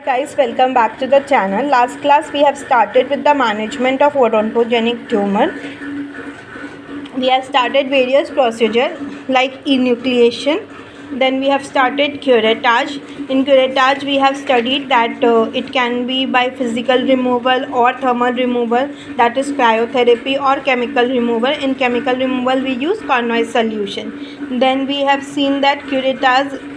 guys, welcome back to the channel. Last class we have started with the management of odontogenic tumor. We have started various procedures like enucleation. Then we have started curettage. In curettage we have studied that it can be by physical removal or thermal removal, that is cryotherapy, or chemical removal. In chemical removal we use Carnoy solution. Then we have seen that curettage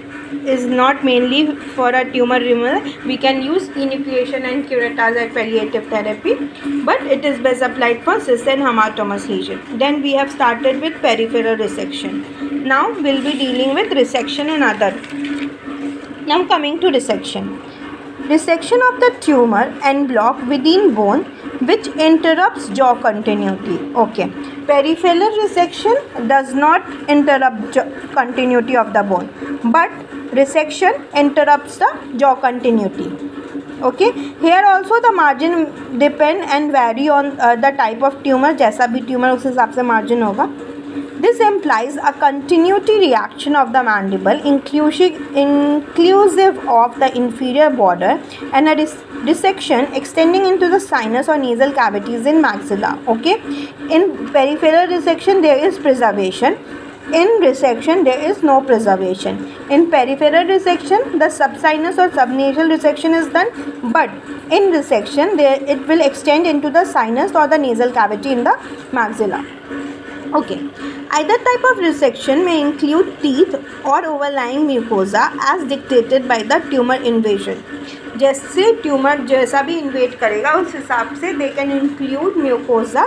is not mainly for a tumor removal. We can use enucleation and curettage as palliative therapy, but it is best applied for cyst and hamartomas lesion. Then we have started with peripheral resection. Now we'll be dealing with resection and other. Now coming to resection. Resection of the tumor en bloc within bone which interrupts jaw continuity. Okay. Peripheral resection does not interrupt continuity of the bone, but resection interrupts the jaw continuity. Okay. Here also the margin depend and vary on the type of tumor. जैसा भी tumor उस हिसाब से margin होगा. This implies a continuity reaction of the mandible inclusive of the inferior border and a dissection extending into the sinus or nasal cavities in maxilla. Okay. In peripheral resection there is preservation. In resection there is no preservation. In peripheral resection the subsinus or subnasal resection is done, but in resection it will extend into the sinus or the nasal cavity in the maxilla. Okay. Either type of resection may include teeth or overlying mucosa as dictated by the tumor invasion. जैसे tumour जैसा भी InvIT करेगा उस हिसाब से they can include mucosa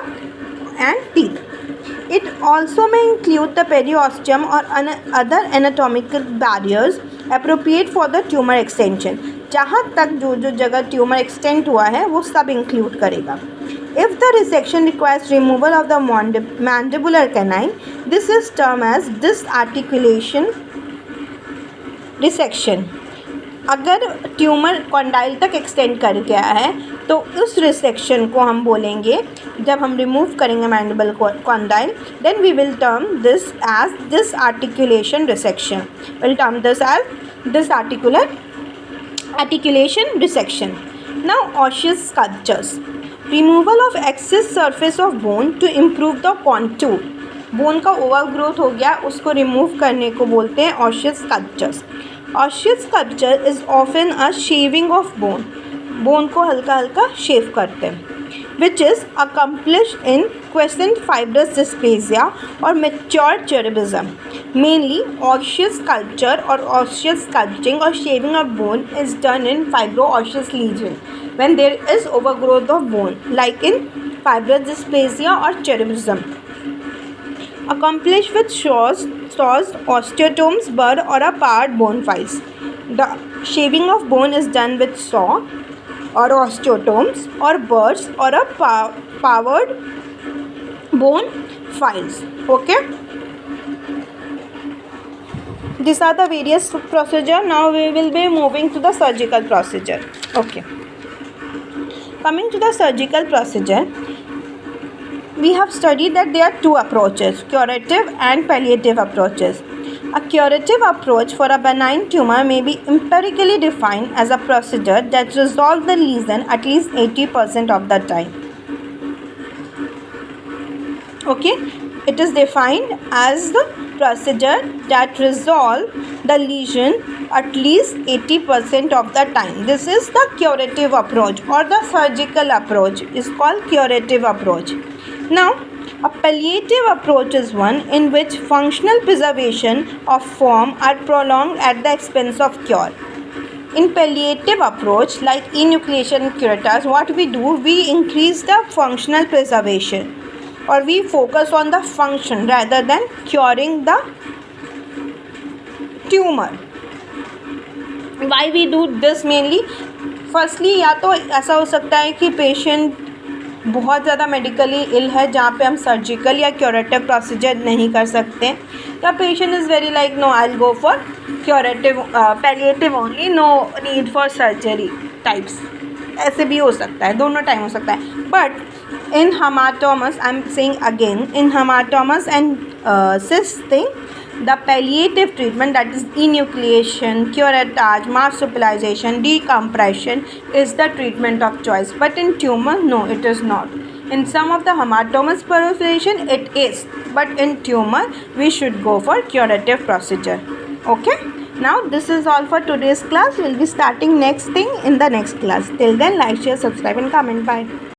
and teeth. It also may include the periosteum or other anatomical barriers appropriate for the tumor extension. जहाँ तक जो जगह ट्यूमर एक्सटेंड हुआ है वो सब इंक्लूड करेगा. If the resection requires removal of the mandibular canine, this is termed as disarticulation resection. अगर ट्यूमर कॉन्डाइल तक एक्सटेंड कर गया है तो उस रिसेक्शन को हम बोलेंगे, जब हम रिमूव करेंगे mandible condyle, then we will term this as disarticulation resection. We'll term this as articulation resection. Now osseous sculptures. Removal of excess surface of bone to improve the contour. Bone का over growth हो गया, उसको remove करने को बोलते हैं osseous sculptures. Osseous sculpture is often a shaving of bone. Bone को हल्का हल्का शेव करते हैं, which is accomplished in quiescent fibrous dysplasia or mature cherubism. Mainly, osseous sculpture or osseous sculpting or shaving of bone is done in fibro-osseous lesion when there is overgrowth of bone, like in fibrous dysplasia or cherubism. Accomplished with saws, osteotomes, burr or a powered bone files. The shaving of bone is done with saw or osteotomes or burrs or a powered bone files. Okay. These are the various procedure. Now we will be moving to the surgical procedure. Okay. Coming to the surgical procedure, we have studied that there are two approaches, curative and palliative approaches. A curative approach for a benign tumor may be empirically defined as a procedure that resolves the lesion at least 80% of the time. Okay, it is defined as the procedure that resolves the lesion at least 80% of the time. This is the curative approach, or the surgical approach is called curative approach. Now, a palliative approach is one in which functional preservation of form are prolonged at the expense of cure. In palliative approach like enucleation and curettage, what we do, we increase the functional preservation, or we focus on the function rather than curing the tumor. Why we do this mainly? Firstly, या तो ऐसा हो सकता है कि patient बहुत ज़्यादा medically इल है जहाँ पे हम सर्जिकल या क्यूरेटिव प्रोसीजर नहीं कर सकते, या patient is very like no I will go for curative palliative only, no need for surgery types. ऐसे भी हो सकता है, दोनों टाइम हो सकता है. But in haematomas, I am saying again, in haematomas and cyst thing, The palliative treatment, that is enucleation, curettage, marsupialization, decompression, is the treatment of choice. But in tumor, no, it is not. In some of the hematomous proliferation, it is. But in tumor, we should go for curative procedure. Okay. Now this is all for today's class. We will be starting next thing in the next class. Till then, like, share, subscribe and comment. Bye.